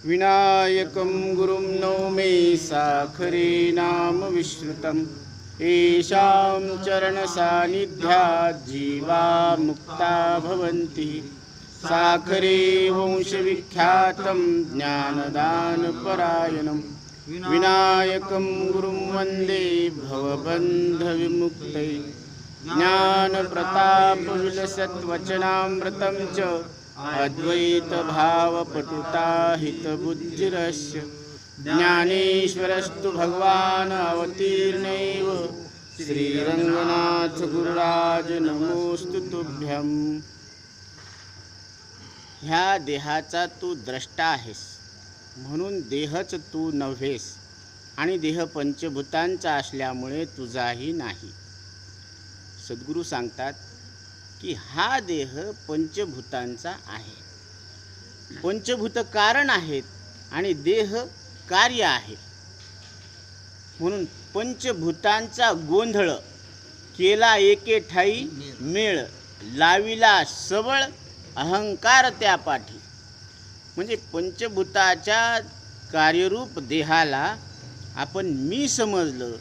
विनायकं गुरुं नौमि साखरे नाम विश्रुतं येषां चरणसान्निध्यात् जीवा मुक्ता भवन्ति। साखरे वंशविख्यातं ज्ञानदानपरायणं विनायकं गुरुं वन्दे भवबन्धविमुक्तये। ज्ञानप्रतापविलसत्वचनामृतं च अद्वैतभावपटुता हितबुद्धिरस्य ज्ञानेश्वरस्तु भगवान् अवतीर्णैव श्रीरंगनाथ गुरुराज नमोस्तु तुभ्यं। ह्या देहाचा तू द्रष्टा आहेस म्हणून देहच तू नव्हेस आणि देह पंचभूतांचा असल्यामुळे तुझाही नाही। सद्गुरू सांगतात की हा देह पंचभूतांचा आहे, पंचभूत कारण आहेत आणि देह कार्य आहे। म्हणून पंचभूतांचा गोंधळ केला एके ठाई मेळ, लाविला सबळ अहंकार त्या पाठी। म्हणजे पंचभूताच्या कार्यरूप देहाला आपण मी समजलं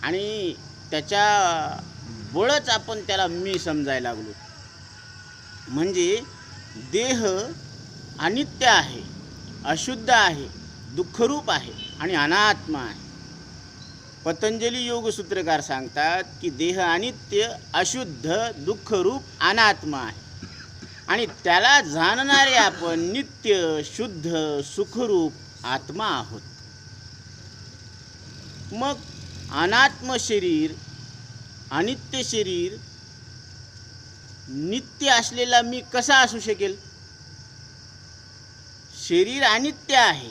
आणि त्याच्या बळच आपण त्याला मी समजायला लागलो। म्हणजे देह अनित्य आहे, अशुद्ध आहे, दुःखरूप आहे आणि अनात्मा आहे। पतंजली योगसूत्रकार सांगतात की देह अनित्य, अशुद्ध, दुःखरूप, अनात्मा आहे आणि त्याला जाणणारे आपण नित्य, शुद्ध, सुखरूप आत्मा आहोत। मग अनात्म शरीर, अनित्य शरीर, नित्य असलेला मी कसा असू शकेल? शरीर अनित्य आहे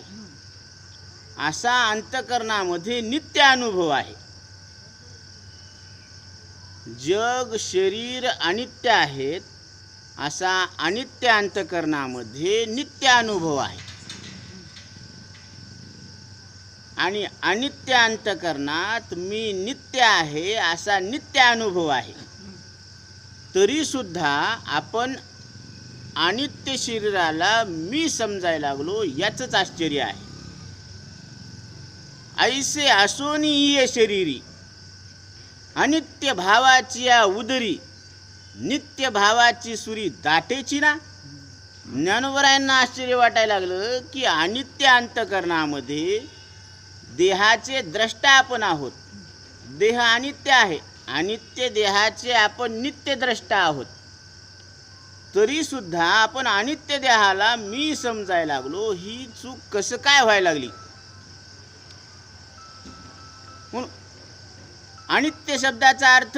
असा अंतःकरणामध्ये नित्य अनुभव आहे। जग, शरीर अनित्य आहेत असा अनित्य अंतःकरणामध्ये नित्य अनुभव आहे आणि अनित्य अंतःकरणात मी नित्य आहे असा नित्य अनुभव आहे। तरी सुद्धा आपण अनित्य शरीराला मी समजायला लागलो, याचंच आश्चर्य आहे। ऐसे असोनी ये शरीरी, अनित्य भावाची या उदरी, नित्य भावाची सुरी दाटेची ना। ज्ञानोबरायांना आश्चर्य वाटायला लागलं की अनित्य अंतःकरणामध्ये देहाचे द्रष्टा आपण आहोत। देह अनित्य आहे, अनित्य देहाचे आपण नित्य द्रष्टा आहोत। तरी सुद्धा आपण अनित्य देहाला मी समजायला लागलो, ही चूक कसं काय व्हायला लागली? म्हणून अनित्य शब्दाचा अर्थ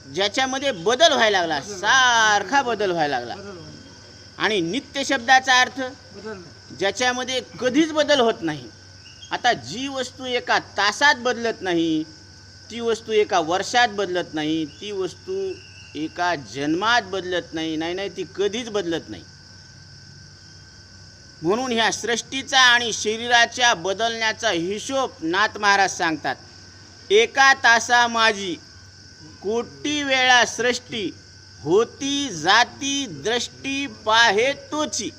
ज्याच्यामध्ये बदल व्हायला लागला, सारखा बदल व्हायला लागला। आणि नित्य शब्दाचा अर्थ ज्याच्यामध्ये कधीच बदल होत नाही। आता जी वस्तू एका तासात बदलत नाही, ती वस्तू एका वर्षात बदलत नाही, ती वस्तू एका जन्मात बदलत नाही, नाही ती कधीच बदलत नाही। म्हणून ह्या सृष्टीचा आणि शरीराच्या बदलण्याचा हिशोब नाथ महाराज सांगतात। एका तासा माझी कोटी वेळा सृष्टी, होती जाती दृष्टी पाहे तोची।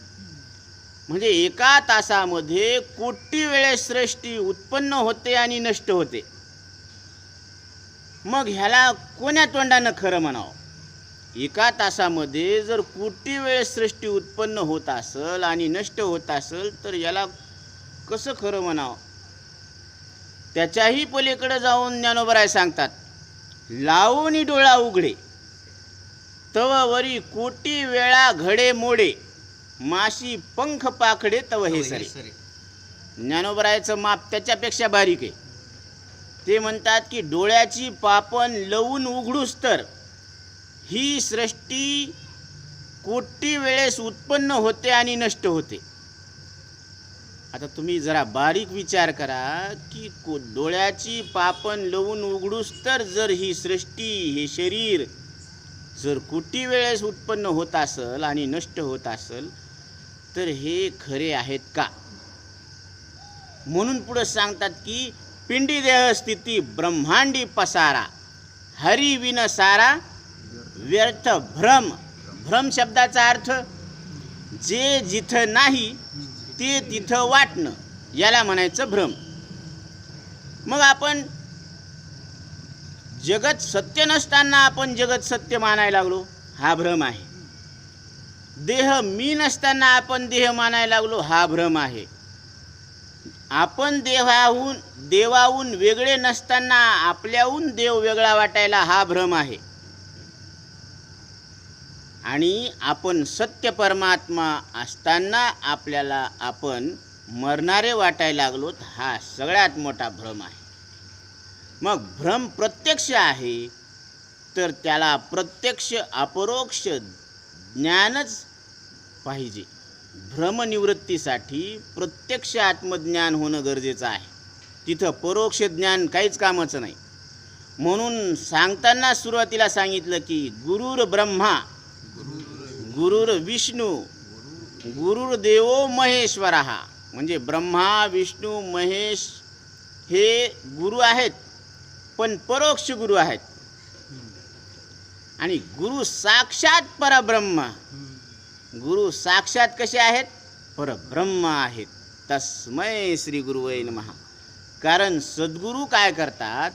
म्हणजे एका तासामध्ये कोटी वेळेस सृष्टी उत्पन्न होते आणि नष्ट होते। मग ह्याला कोण्या तोंडानं खरं म्हणावं? एका तासामध्ये जर कोटी वेळेस सृष्टी उत्पन्न होत असेल आणि नष्ट होत असेल तर याला कसं खरं म्हणावं? त्याच्याही पलीकडे जाऊन ज्ञानोबराय सांगतात, लावून डोळा उघडे तव वरी कोटी वेळा घडे मोडे, माशी पंख पाखडे तव हे सरे। ज्ञानोबरायचं माप त्याच्यापेक्षा बारीक आहे। ते म्हणतात की डोळ्याची पापण लवून उघडूस तर ही सृष्टी कोटी वेळेस उत्पन्न होते आणि नष्ट होते। आता तुम्ही जरा बारीक विचार करा की डोळ्याची पापण लवून उघडूस तर जर ही सृष्टी, हे शरीर जर कोटी वेळेस उत्पन्न होत असेल आणि नष्ट होत असेल तर हे खरे आहेत का? म्हणून पुढे सांगतात की पिंडी देह स्थिती ब्रह्मांडी पसारा, हरी विन सारा व्यर्थ भ्रम। भ्रम शब्दाचा अर्थ जे जिथं नाही ते तिथं वाटणं, याला म्हणायचं भ्रम. मग आपण जगत सत्य नसताना आपण जगत सत्य मानायला लागलो, हा भ्रम आहे. देह मी नसताना आपण देह मानायला लागलो, हा भ्रम आहे. आपण देवाहून वेगळे नसताना आपल्याहून देव वेगळा वाटायला, हा भ्रम आहे. आणि आपण सत्य परमात्मा असताना आपल्याला आपण मरणारे वाटायला लागलो, हा सगळ्यात मोठा भ्रम आहे. मग भ्रम प्रत्यक्ष आहे तर त्याला प्रत्यक्ष अपरोक्ष ज्ञानच पाहिजे. भ्रमनिवृत्तीसाठी प्रत्यक्ष आत्मज्ञान होणं गरजेचं आहे. तिथं परोक्ष ज्ञान काहीच कामाचं नाही. म्हणून सांगताना सुरुवातीला सांगितलं की गुरुर ब्रह्मा गुरुर विष्णू गुरुर्देवो महेश्वरः. म्हणजे ब्रह्मा विष्णू महेश हे गुरु आहेत, पण परोक्ष गुरु आहेत. आणि गुरु साक्षात परब्रह्म. गुरु साक्षात कसे आहेत? परब्रह्म आहेत. तस्मै श्री गुरुवे नमः. कारण सद्गुरू काय करतात?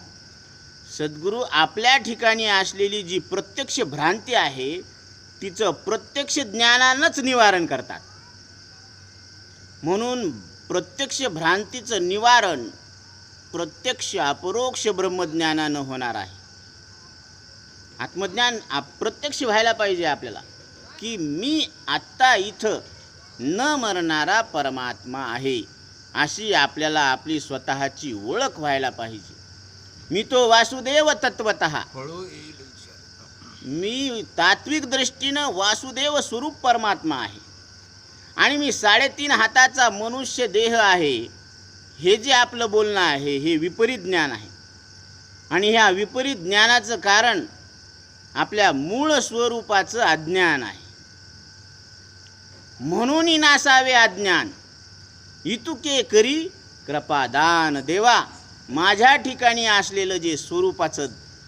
सद्गुरू आपल्या ठिकाणी असलेली जी प्रत्यक्ष भ्रांती आहे तिचं प्रत्यक्ष ज्ञानानंच निवारण करतात. म्हणून प्रत्यक्ष भ्रांतीचं निवारण प्रत्यक्ष अपरोक्ष ब्रह्मज्ञानानं होणार आहे. आत्मज्ञान प्रत्यक्ष व्हायला पाहिजे आपल्याला, की मी आत्ता इथं न मरणारा परमात्मा आहे, अशी आपल्याला आपली स्वतःची ओळख व्हायला पाहिजे. मी तो वासुदेव तत्वतः. मी तात्विक दृष्टीनं वासुदेव स्वरूप परमात्मा आहे आणि मी 3.5 हाताचा मनुष्य देह आहे. हे जे आपलं बोलणं आहे हे विपरीत ज्ञान आहे. आणि ह्या विपरीत ज्ञानाचं कारण आपल्या मूळ स्वरूपाचं अज्ञान आहे. म्हणून नासावे अज्ञान, इतुके करी कृपादान. देवा, माझ्या ठिकाणी असलेलं जे स्वरूपाचं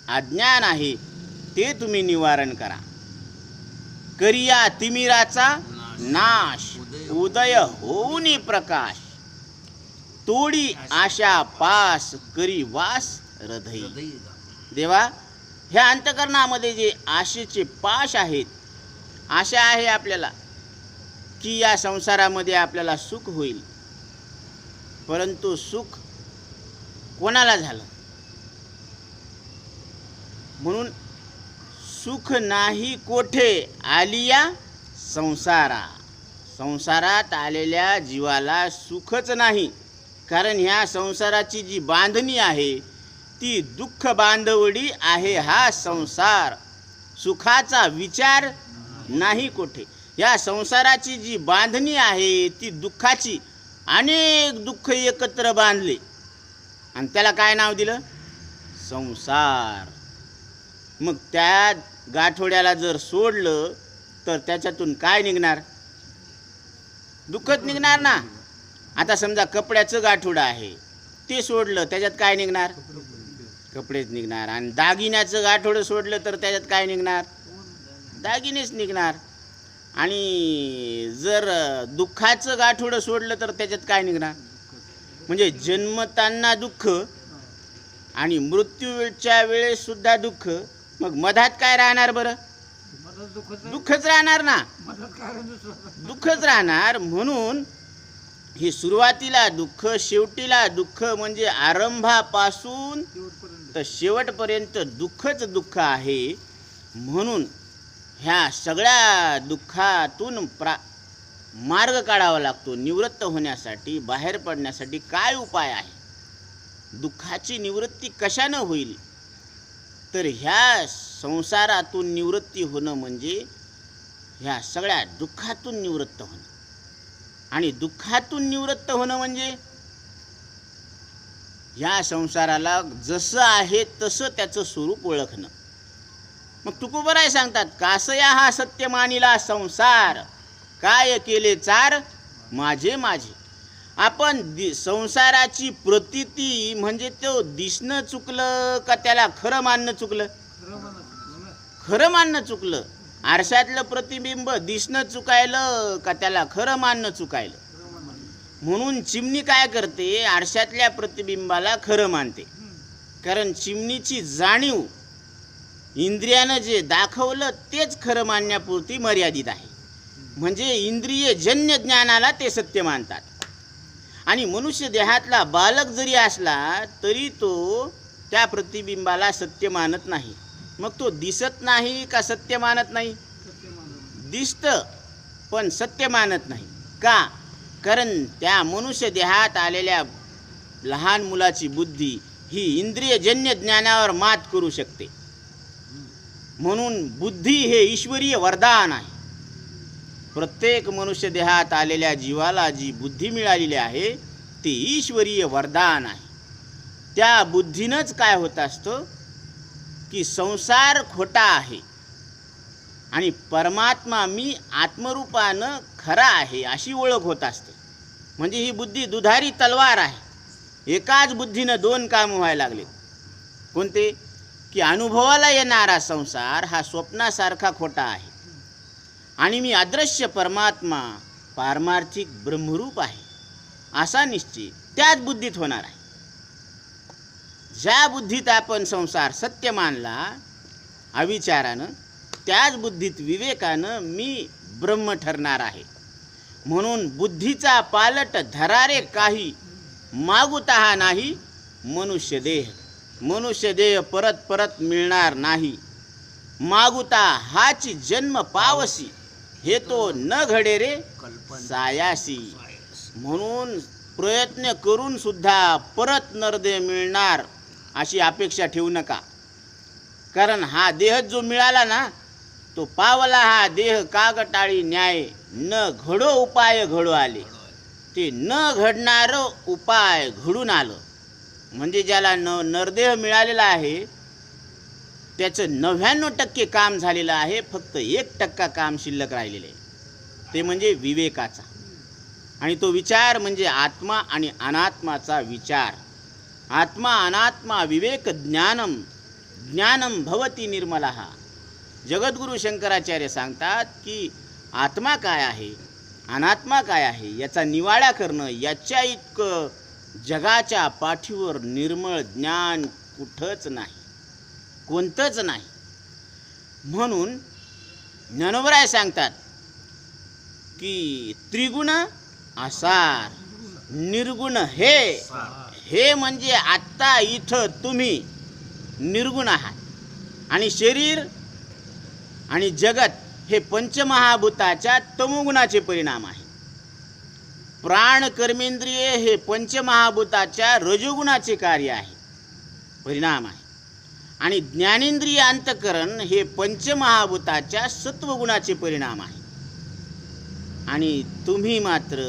अज्ञान आहे ते तुम्ही निवारण करा. करिया तिमिराचा नाश, उदय होऊनी प्रकाश. तोडी आशा पास, करी वास हृदय. देवा, ह्या अंतकरणामध्ये जे आशेचे पाश आहेत, आशा आहे आपल्याला की या संसारामध्ये आपल्याला सुख होईल, परंतु सुख कोणाला झालं? म्हणून सुख नाही कोठे आलिया संसारा. संसारात आलेल्या जीवाला सुखच नाही. कारण ह्या संसाराची जी बांधणी आहे ती दुःख बांधवडी आहे. हा संसार सुखाचा विचार नाही कोठे. या संसाराची जी बांधणी आहे ती दुःखाची. अनेक दुःख एकत्र बांधले आणि त्याला काय नाव दिलं? संसार. मग त्या गाठोड्याला जर सोडलं तर त्याच्यातून काय निघणार? दुःखच निघणार ना. आता समजा कपड्याचं गाठोडं आहे, ते सोडलं त्याच्यात काय निघणार? कपडेच निघणार. आणि दागिन्याचं गाठोडं सोडलं तर त्याच्यात काय निघणार? दागिनेच निघणार. आणि जर दुःखाचं गाठोडं सोडलं तर त्याच्यात काय निघणार? म्हणजे जन्मताना दुःख आणि मृत्यूच्या वेळेस सुद्धा दुःख. मग मधात काय राहणार बरं? दुःखच राहणार ना. दुःखच राहणार. म्हणून ही सुरुवातीला दुःख, शेवटीला दुःख. म्हणजे आरंभापासून तर शेवटपर्यंत दुःखच दुःख आहे. म्हणून ह्या सगळ्या दुःखातून मार्ग काढावा लागतो. निवृत्त होण्यासाठी, बाहेर पडण्यासाठी काय उपाय आहे? दुःखाची निवृत्ती कशानं होईल? तर ह्या संसारातून निवृत्ती होणं म्हणजे ह्या सगळ्या दुःखातून निवृत्त होणं. आणि दुःखातून निवृत्त होणं म्हणजे ह्या संसाराला जसं आहे तसं त्याचं स्वरूप ओळखणं. मग तुकोबराय सांगतात, कासया हा सत्य मानिला संसार, काय केले चार माझे माझे. आपण संसाराची प्रतीती म्हणजे तो दिसणं चुकलं का त्याला खरं मानणं चुकलं? खरं मानणं चुकलं. आरशातलं प्रतिबिंब दिसणं चुकायलं का त्याला खरं मानणं चुकायलं? म्हणून चिमणी काय करते, आरशातल्या प्रतिबिंबाला खरं मानते. कारण चिमणीची जाणीव इंद्रियानं जे दाखवलं तेच खरं मानण्यापुरती मर्यादित आहे. म्हणजे इंद्रियजन्य ज्ञानाला ते सत्य मानतात. आणि मनुष्य देहातला बालक जरी असला तरी तो त्या प्रतिबिंबाला सत्य मानत नाही. मग तो दिसत नाही का सत्य मानत नाही? दिसतं पण सत्य मानत नाही. का? कारण त्या मनुष्य देहात आलेल्या लहान मुलाची बुद्धी ही इंद्रियजन्य ज्ञानावर मात करू शकते. म्हणून बुद्धी हे ईश्वरीय वरदान आहे. प्रत्येक मनुष्य देहात आलेल्या जीवाला जी बुद्धी मिळालेली आहे ती ईश्वरीय वरदान आहे. त्या बुद्धीनंच काय होत असतं की संसार खोटा आहे आणि परमात्मा मी आत्मरूपानं खरा आहे अशी ओळख होत असते. म्हणजे ही बुद्धी दुधारी तलवार आहे. एकाच बुद्धीनं दोन कामं व्हायला लागले. कोणते? की अनुभवाला येणारा संसार हा स्वप्नासारखा खोटा आहे आणि मी अदृश्य परमात्मा पारमार्थिक ब्रह्मरूप आहे असा निश्चय त्याच बुद्धीत होणार आहे. ज्या बुद्धीत आपण संसार सत्य मानला अविचारानं, त्याच बुद्धीत विवेकानं मी ब्रह्म ठरणार आहे. म्हणून बुद्धीचा पालट धरारे काही, मागुता नाही मनुष्यदेह. मनुष्यदेह परत परत मिळणार नाही. मागुता हाची जन्म पावसी, हे तो न घडे रे सायासी. म्हणून प्रयत्न करून सुद्धा परत नरदेह मिळणार अशी अपेक्षा ठेवू नका. कारण हा देह जो मिळाला ना तो पावला हा देह कागटाळी न्याय, न घडो उपाय घडो आले. ते न घडणारं उपाय घडून आलं. म्हणजे ज्याला नरदेह मिळालेला आहे त्याचं 99% काम झालेलं आहे, फक्त 1% काम शिल्लक राहिलेलं आहे. ते म्हणजे विवेकाचा. आणि तो विचार म्हणजे आत्मा आणि अनात्माचा विचार. आत्मा अनात्मा विवेक ज्ञानम, ज्ञानम भवती निर्मलः. जगद्गुरु शंकराचार्य सांगतात की आत्मा काय आहे, अनात्मा काय आहे याचा निवाडा करणं, याच्या इतकं जगाच्या पाठीवर निर्मळ ज्ञान कुठंच नाही, कोणतंच नाही. म्हणून ज्ञानोबराय सांगतात की त्रिगुण आसार, निर्गुण हे म्हणजे आत्ता इथं तुम्ही निर्गुण आहात आणि शरीर आणि जगत हे पंचमहाभूताच्या तमोगुणाचे परिणाम आहे. प्राण कर्मेंद्रिय हे पंचमहाभूताच्या रजोगुणाचे कार्य आहे, परिणाम आहे. आणि ज्ञानेंद्रिय अंतकरण हे पंचमहाभूताच्या सत्वगुणाचे परिणाम आहे. आणि तुम्ही मात्र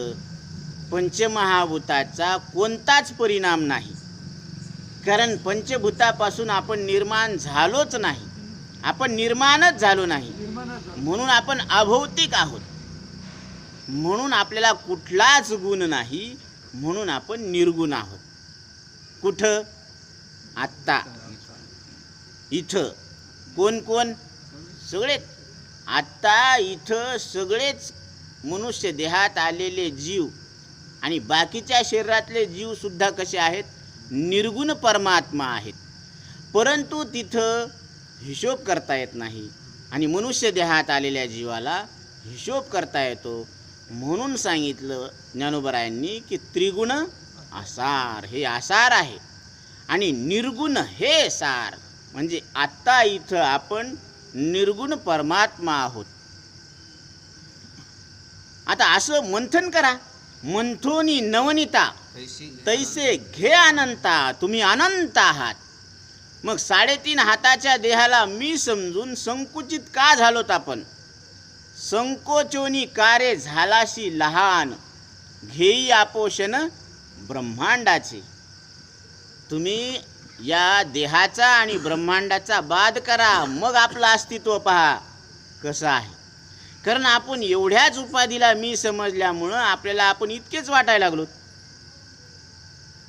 पंचमहाभूताचा कोणताच परिणाम नाही. कारण पंचभूतापासून आपण निर्माण झालोच नाही, आपण निर्माणच झालो नाही. म्हणून आपण अभौतिक आहोत. म्हणून आपल्याला कुठलाच गुण नाही, म्हणून आपण निर्गुण आहोत. कुठं? आत्ता इथं. कोण कोण? सगळेच. आत्ता इथं सगळेच मनुष्य देहात आलेले जीव आणि बाकीच्या शरीरातले जीवसुद्धा कसे आहेत? निर्गुण परमात्मा आहेत. परंतु तिथं हिशोब करता येत नाही आणि मनुष्य देहात आलेल्या जीवाला हिशोब करता येतो. म्हणून सांगितलं ज्ञानोबरायांनी की त्रिगुण आसार, हे आसार आहे आणि निर्गुण हे सार. म्हणजे आत्ता इथं आपण निर्गुण परमात्मा आहोत. आता असं मंथन करा. मंथोनी नवनीता तैसे घे अनंता, तुम्ही अनंत आहात. मग 3.5 हाताच्या देहाला मी समजून संकुचित का झालोत आपण? संकोचोनी कार्य झालाशी लहान, घेई आपोषण ब्रह्मांडाचे. तुम्ही या देहाचा आणि ब्रह्मांडाचा बाद करा, मग आपलं अस्तित्व पहा कसं आहे. कारण आपण एवढ्याच उपाधीला मी समजल्यामुळं आपल्याला आपण इतकेच वाटायला लागलो.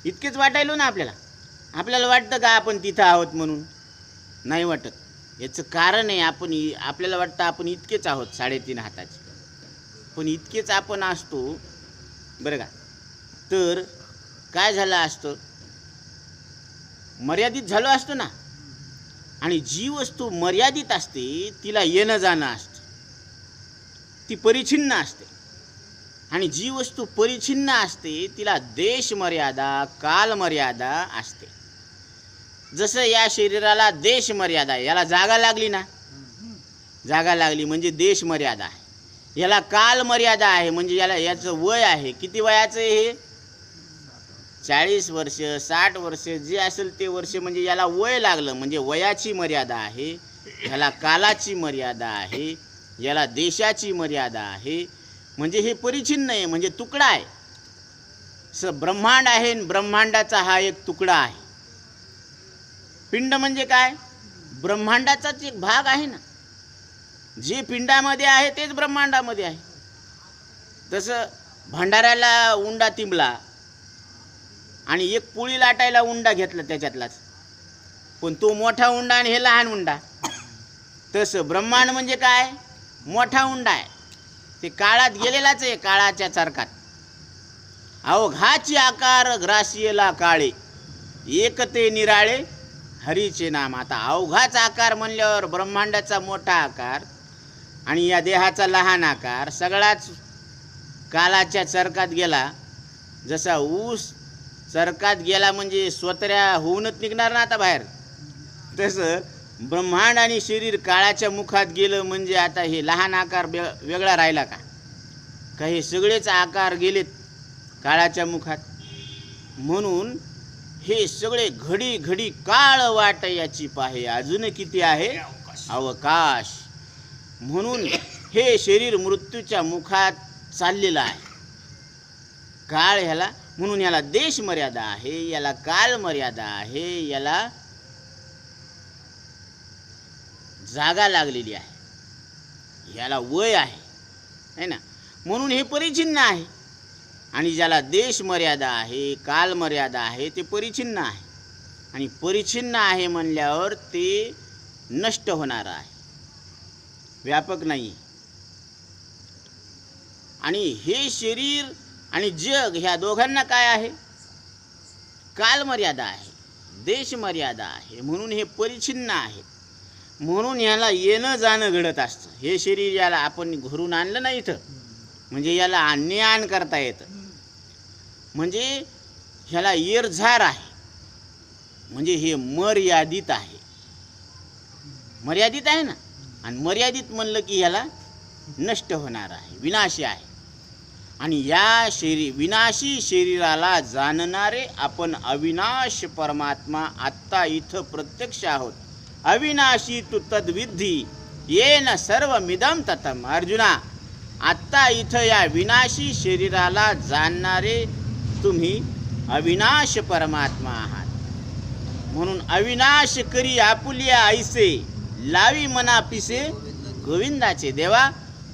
इतकेच वाटायलो ना आपल्याला. आपल्याला वाटतं का आपण तिथं आहोत म्हणून? नाही वाटत. याचं कारण आहे आपल्याला वाटतं आपण इतकेच आहोत 3.5 हाताचे, पण इतकेच आपण असतो बरं का. तर काय झालं असतं, मर्यादित झालं असतं ना. आणि जी वस्तू मर्यादित असते तिला येणं जाणं असतं, ती परिच्छिन्न असते. आणि जी वस्तू परिच्छिन्न असते तिला देश मर्यादा, काल मर्यादा असते. जसं या शरीराला देश मर्यादा, याला जागा लागली ना, जागा लागली म्हणजे देश मर्यादा आहे. याला काल मर्यादा आहे म्हणजे याचं वय आहे. किती वयाचं आहे हे? 40 वर्ष, 60 वर्ष, जे असेल ते वर्ष, म्हणजे याला वय लागलं म्हणजे वयाची मर्यादा आहे. याला कालाची मर्यादा आहे, याला देशाची मर्यादा आहे. म्हणजे हे परिच्छिन्न आहे, म्हणजे तुकडा आहे. ब्रह्मांड आहे, ब्रह्मांडाचा हा एक तुकडा आहे. पिंड म्हणजे काय? ब्रह्मांडाचाच एक भाग आहे ना. जे पिंडामध्ये आहे तेच ब्रह्मांडामध्ये आहे. तसं भंडाऱ्याला उंडा तिंबला आणि एक पोळी लाटायला उंडा घेतला त्याच्यातलाच, पण तो मोठा उंडा आणि हे लहान उंडा. तसं ब्रह्मांड म्हणजे काय? मोठा उंडा आहे, ते काळात गेलेलाच आहे, काळाच्या चरकात. अवघाची आकार ग्रासियला काळे, एकते निराळे हरीचे नाम. आता अवघाचा आकार म्हणल्यावर ब्रह्मांडाचा मोठा आकार आणि या देहाचा लहान आकार सगळाच कालाच्या चरकात गेला. जसा ऊस चरकात गेला म्हणजे स्वतऱ्या होऊनच निघणार ना आता बाहेर, तसं ब्रह्मांड आणि शरीर काळाच्या मुखात गेलं म्हणजे आता हे लहान आकार वेगळा राहिला का? काही सगळेच आकार गेलेत काळाच्या मुखात. म्हणून हे सगळे घडी घडी काळ वाट याची पाहे, अजून किती आहे अवकाश. म्हणून हे शरीर मृत्यूच्या मुखात चाललेलं आहे. काळ ह्याला, म्हणून याला देश मर्यादा आहे, याला काल मर्यादा आहे, याला जागा लागलेली आहे, याला वय आहे ना. म्हणून हे परिच्छिन्न आहे. आणि ज्याला देश मर्यादा आहे, काल मर्यादा आहे, ते परिच्छिन्न आहे. आणि परिच्छिन्न आहे म्हणल्यावर ते नष्ट होणार आहे, व्यापक नाही. आणि हे शरीर आणि जग ह्या दोघांना काय आहे? काल मर्यादा आहे, देश मर्यादा आहे. म्हणून हे परिच्छिन्न आहे. म्हणून याला येणं जाणं घडत असतं. हे शरीर याला आपण घरून आणलं नाही इथं, म्हणजे याला आण आण करता येतं. म्हणजे ह्याला येरझार आहे, म्हणजे हे मर्यादित आहे. मर्यादित आहे ना. आणि मर्यादित म्हणलं की ह्याला नष्ट होणार आहे, विनाशी आहे. आणि या विनाशी शरीराला जाणणारे आपण अविनाश परमात्मा आत्ता इथं प्रत्यक्ष आहोत. अविनाशी तू तद्विधी येन सर्वमिदं ततम. अर्जुना, आत्ता इथं या विनाशी शरीराला जाणणारे तुम्ही अविनाश परमात्मा आहात. म्हणून अविनाश करी आपुलिया ऐसे, लावी मना पिसे गोविंदाचे. देवा,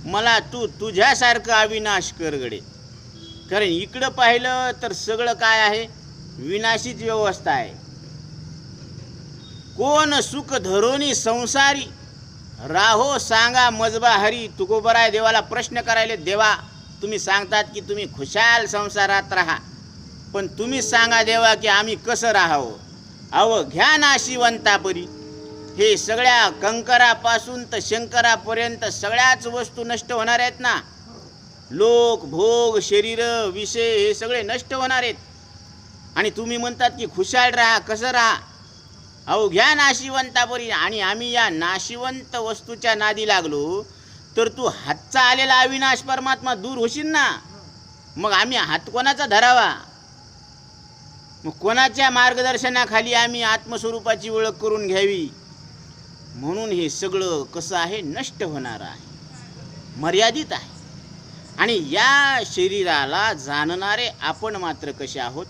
मला तू तुझ्यासारखं अविनाश कर गडे. कारण इकडं पाहिलं तर सगळं काय आहे? विनाशीच व्यवस्था आहे. कोण सुख धरोनी संसारी, राहो सांगा मजबा हरी. तुकोबराय देवाला प्रश्न करायले, देवा तुम्ही सांगतात की तुम्ही खुशाल संसारात राहा, पण तुम्ही सांगा देवा की आम्ही कसं राहावं. अव घ्या नाशिवंतापरी. हे सगळ्या कंकरापासून तर शंकरापर्यंत सगळ्याच वस्तू नष्ट होणार आहेत ना. लोक, भोग, शरीर, विषय हे सगळे नष्ट होणार आहेत. आणि तुम्ही म्हणतात की खुशाल राहा, कसं राहा? अहो घ्या नाशिवंतापरी. आणि आम्ही या नाशिवंत वस्तूच्या नादी लागलो तर तू हातचा आलेला अविनाश परमात्मा दूर होशील ना. मग आम्ही हात कोणाचा धरावा? मग कोणाच्या मार्गदर्शनाखाली आम्ही आत्मस्वरूपाची ओळख करून घ्यावी? म्हणून हे सगळं कसं आहे? नष्ट होणार आहे, मर्यादित आहे. आणि या शरीराला जाणणारे आपण मात्र कसे आहोत?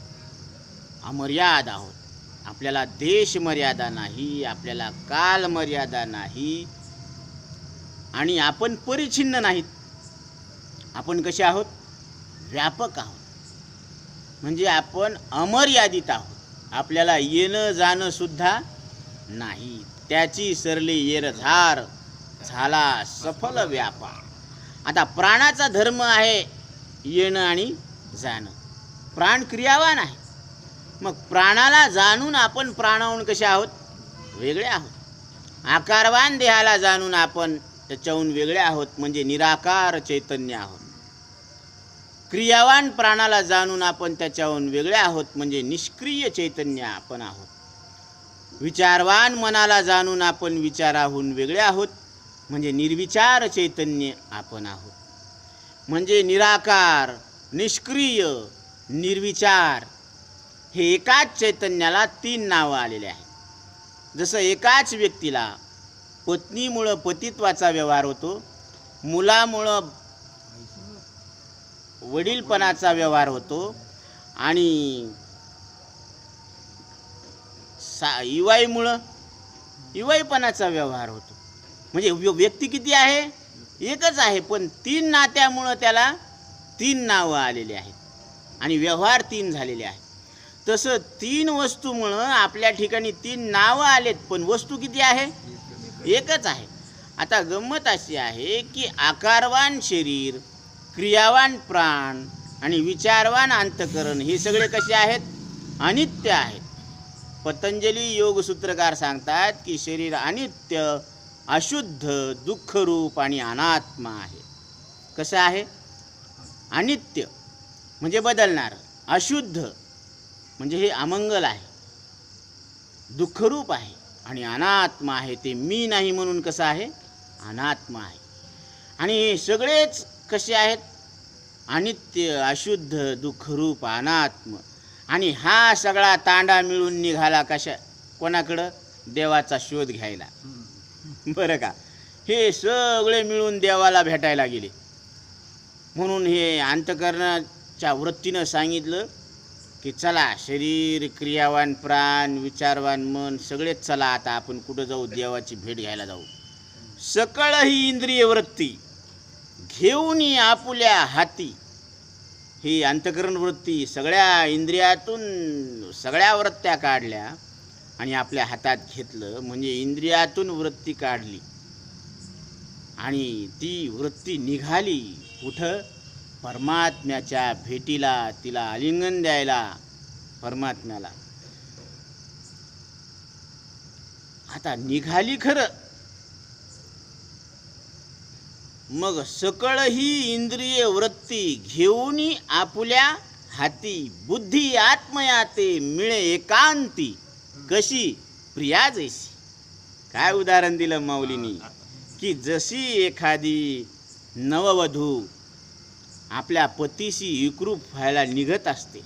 अमर्याद आहोत. आपल्याला देश मर्यादा नाही, आपल्याला काल मर्यादा नाही, आणि आपण परिच्छिन्न नाहीत. आपण कसे आहोत? व्यापक आहोत. म्हणजे आपण अमर्यादित आहोत. आपल्याला येणं जाणं सुद्धा नाही. त्याची सरली येरझार, झाला सफल व्यापार. आता प्राणाचा धर्म आहे येणं आणि जाणं. प्राण क्रियावान आहे. मग प्राणाला जाणून आपण प्राणाहून कसे आहोत? वेगळे आहोत. आकारवान देहाला जाणून आपण त्याच्याहून वेगळे आहोत, म्हणजे निराकार चैतन्य आहोत. क्रियावान प्राणाला जाणून आपण त्याच्याहून वेगळे आहोत, म्हणजे निष्क्रिय चैतन्य आपण आहोत. विचारवान मनाला जाणून आपण विचाराहून वेगळे आहोत, म्हणजे निर्विचार चैतन्य आपण आहोत. म्हणजे निराकार, निष्क्रिय, निर्विचार हे एकाच चैतन्याला 3 नावं आलेले आहेत. जसं एकाच व्यक्तीला पत्नीमुळं पतित्वाचा व्यवहार होतो, मुलामुळं वडीलपणाचा व्यवहार होतो, आणि इवाईमुळं इवाईपणाचा व्यवहार होतो. म्हणजे व्यक्ती किती आहे? एकच आहे, पण 3 नात्यामुळं त्याला 3 नावं आलेली आहेत आणि व्यवहार 3 झालेले आहेत. तसं 3 वस्तूमुळं आपल्या ठिकाणी 3 नावं आलेत, पण वस्तू किती आहे? एकच आहे. आता गंमत अशी आहे की आकारवान शरीर, क्रियावान प्राण आणि विचारवान अंतःकरण हे सगळे कसे आहेत? अनित्य आहेत. पतंजली योगसूत्रकार सांगतात की शरीर अनित्य, अशुद्ध, दुःखरूप आणि अनात्मा आहे. कसं आहे? अनित्य म्हणजे बदलणार, अशुद्ध म्हणजे हे अमंगल आहे, दुःखरूप आहे, आणि अनात्मा आहे. ते मी नाही म्हणून कसं आहे? अनात्मा आहे. आणि हे सगळेच कसे आहेत? अनित्य, अशुद्ध, दुःखरूप, अनात्म. आणि हा सगळा तांडा मिळून निघाला कशा? कोणाकडं? देवाचा शोध घ्यायला. बरं का? हे सगळे मिळून देवाला भेटायला गेले. म्हणून हे अंतःकरणाच्या वृत्तीनं सांगितलं की चला, शरीर, क्रियावान प्राण, विचारवान मन सगळेच चला, आता आपण कुठं जाऊ? देवाची भेट घ्यायला जाऊ. सकळ ही इंद्रिय वृत्ती घेऊन आपुल्या हाती. ही अंतःकरण वृत्ती सगळ्या इंद्रियातून सगळ्या वृत्त्या काढल्या आणि आपल्या हातात घेतलं. म्हणजे इंद्रियातून वृत्ती काढली आणि ती वृत्ती निघाली कुठं? परमात्म्याच्या भेटीला, तिला आलिंगन द्यायला परमात्म्याला. आता निघाली खरं, मग सकळ ही इंद्रिय वृत्ती घेऊन आपुल्या हाती. बुद्धी आत्मयाते मिळे एकांती, कशी? प्रिया जैसी. काय उदाहरण दिलं माऊलींनी की जशी एखादी नववधू आपल्या पतीशी एकरूप व्हायला निघत असते,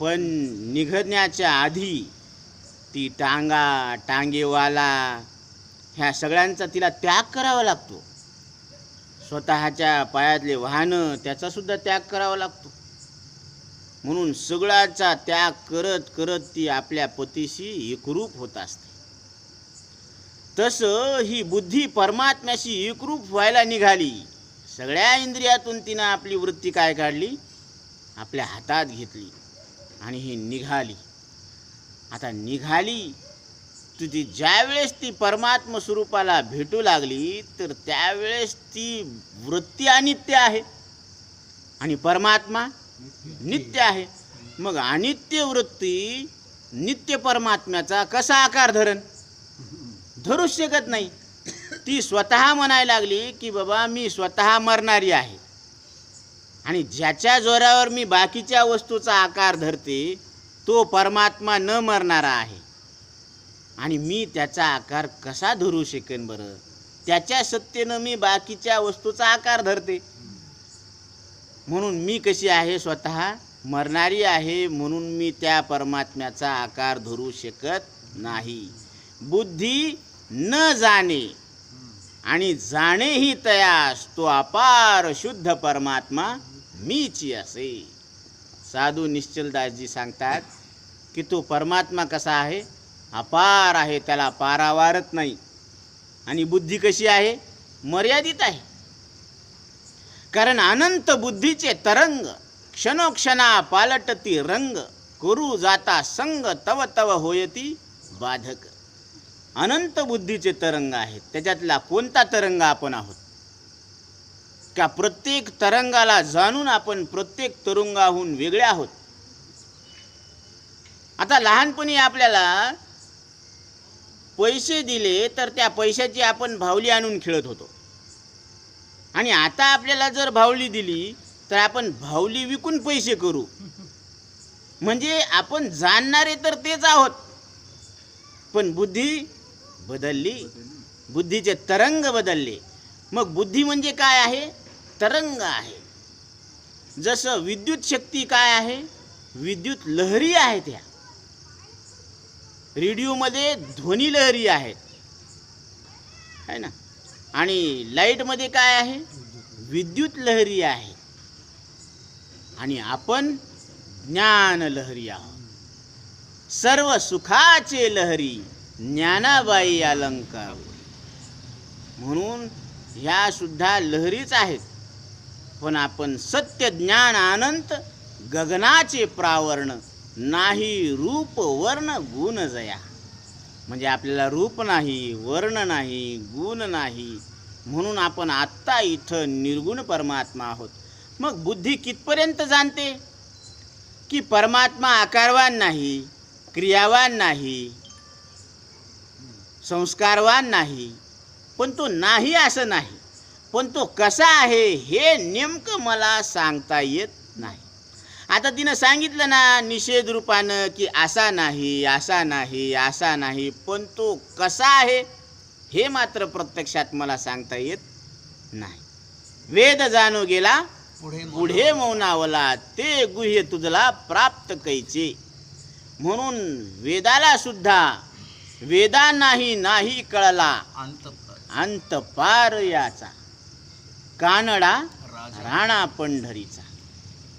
पण निघण्याच्या आधी ती टांगा, टांगेवाला ह्या सगळ्यांचा तिला त्याग करावा लागतो. स्वतःच्या पायातले वाहनं त्याचासुद्धा त्याग करावा लागतो. म्हणून सगळ्याचा त्याग करत करत ती आपल्या पतीशी एकरूप होत असते. तसं ही बुद्धी परमात्म्याशी एकरूप व्हायला निघाली. सगळ्या इंद्रियातून तिनं आपली वृत्ती काय काढली? आपल्या हातात घेतली आणि ही निघाली. आता निघाली ती ज्यावेळेस ती परमात्म स्वरूपाला भेटू लागली, तर त्यावेळेस ती वृत्ती अनित्य आहे आणि परमात्मा नित्य आहे. मग अनित्य वृत्ती नित्य परमात्म्याचा कसा आकार धरण? धरूच शकत नाही. ती स्वतः म्हणायला लागली की बाबा मी स्वतः मरणारी आहे, आणि ज्याच्या जोरावर मी बाकीच्या वस्तूचा आकार धरते तो परमात्मा न मरणारा आहे, आणि मी त्याचा आकार कसा धरू शकेन बरं? त्याच्या सत्तेनं मी बाकीच्या वस्तूचा आकार धरते. म्हणून मी कशी आहे? स्वतः मरणारी आहे, म्हणून मी त्या परमात्म्याचा आकार धरू शकत नाही. बुद्धी न जाणे आणि जाणेही तयास, तो अपार शुद्ध परमात्मा मीची असे. साधू निश्चलदासजी सांगतात की तो परमात्मा कसा आहे? अपार आहे, त्याला पारावारत नाही. आणि बुद्धी कशी आहे? मर्यादित आहे. कारण अनंत बुद्धीचे तरंग क्षणोक्षणा पालटती रंग, करू जाता संग तव तव होयती बाधक. अनंत बुद्धीचे तरंग आहेत, त्याच्यातला कोणता तरंग आपण आहोत? का प्रत्येक तरंगाला जाणून आपण प्रत्येक तरंगाहून वेगळे आहोत. आता लहानपणी आपल्याला पैसे दिले तर त्या पैशाची आपण भावली आणून खेळत होतो, आणि आता आपल्याला जर भावली दिली तर आपण भावली विकून पैसे करू. म्हणजे आपण जाणणारे तर तेच आहोत, पण बुद्धी बदलली, बुद्धीचे तरंग बदलले. मग बुद्धी म्हणजे काय आहे? तरंग आहे. जसं विद्युत शक्ती काय आहे? विद्युत लहरी आहेत. ह्या रेडिओमध्ये ध्वनी लहरी आहेत, है ना. आणि लाईटमध्ये काय आहे? विद्युत लहरी आहे. आणि आपण ज्ञान लहरी आहोत. सर्व सुखाचे लहरी ज्ञानाबाई अलंकार. म्हणून ह्या सुद्धा लहरीच आहेत. पण आपण सत्य ज्ञान अनंत गगनाचे प्रावरण, नाही रूप वर्ण गुण जया. म्हणजे आपल्याला रूप नाही, वर्ण नाही, गुण नाही, म्हणून आपण आत्ता इथं निर्गुण परमात्मा आहोत. मग बुद्धी कितपर्यंत जाणते की परमात्मा आकारवान नाही, क्रियावान नाही, संस्कारवान नाही. पण तो नाही असं नाही, पण तो कसा आहे हे नेमकं मला सांगता येत नाही. आता तिनं सांगितलं ना निषेध रूपानं की असा नाही, असा नाही, असा नाही, पण तो कसा आहे हे मात्र प्रत्यक्षात मला सांगता येत नाही. वेद जाणो गेला पुढे मौनावला, ते गुह्य तुझला प्राप्त कैचे. म्हणून वेदाला सुद्धा वेदांनाही नाही कळला अंत पार याचा, कानडा राणा पंढरीचा.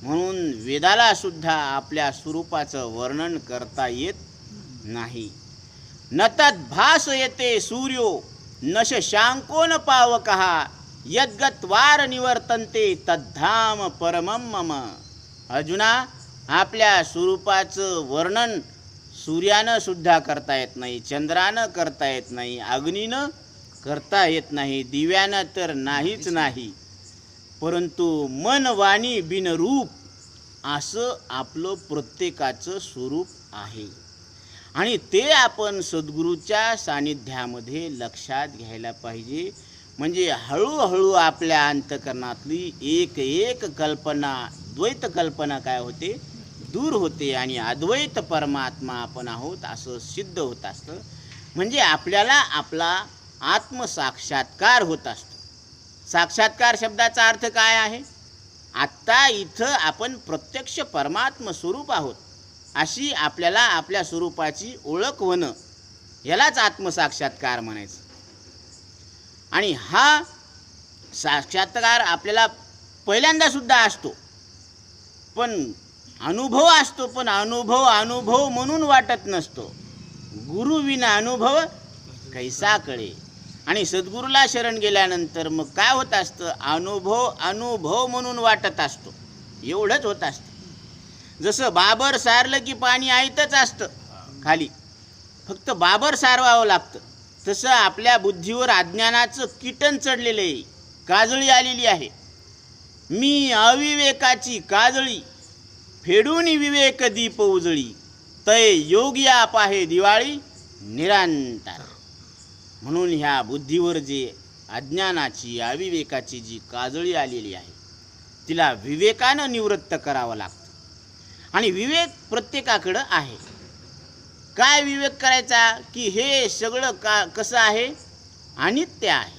म्हणून वेदाला सुद्धा आपल्या स्वरूपाचं वर्णन करता येत नाही. न तद्भास येते सूर्यो नश शांकोन पावकहा, यद्गत्वार निवर्तन्ते तद्धाम परमं मम. अर्जुना, आपल्या स्वरूपाचं वर्णन सूर्यानं सुद्धा करता येत नाही, चंद्रानं करता येत नाही, अग्नीनं करता येत नाही, दिव्यानं तर नाहीच नाही. परंतु मन वाणी बिन रूप असं आपलं प्रत्येकाचं स्वरूप आहे. आणि ते आपण सद्गुरूच्या सानिध्यामध्ये लक्षात घ्यायला पाहिजे. म्हणजे हळूहळू आपल्या अंतकरणातली एक एक कल्पना, द्वैत कल्पना काय होते? दूर होते, आणि अद्वैत परमात्मा आपण आहोत असं सिद्ध होत असतं. म्हणजे आपल्याला आपला आत्मसाक्षात्कार होत असतो. साक्षात्कार शब्दाचा अर्थ काय आहे? आत्ता इथं आपण प्रत्यक्ष परमात्म स्वरूप आहोत अशी आपल्याला आपल्या स्वरूपाची ओळख होणं, यालाच आत्मसाक्षात्कार म्हणायचं. आणि हा साक्षात्कार आपल्याला पहिल्यांदा सुद्धा असतो, पण अनुभव असतो. पण अनुभव म्हणून वाटत नसतो. गुरु विना अनुभव कैसा कळे. आणि सद्गुरूला शरण गेल्यानंतर मग काय होत असतं? अनुभव म्हणून वाटत असतो, एवढंच होत असतं. जसं बाबर सारलं की पाणी आयतच असतं खाली, फक्त बाबर सारवावं लागतं. तसं आपल्या बुद्धीवर अज्ञानाचं कीटन चढलेलं आहे, काजळी आलेली आहे. मी अविवेकाची काजळी फेडून विवेक दीप उजळी, तय योगिया पाहे दिवाळी निरंतर. म्हणून ह्या बुद्धीवर जे अज्ञानाची अविवेकाची जी काजळी आलेली आहे तिला विवेकानं निवृत्त करावं लागतं. आणि विवेक प्रत्येकाकडं आहे. काय विवेक करायचा? की हे सगळं कसं आहे? अनित्य आहे.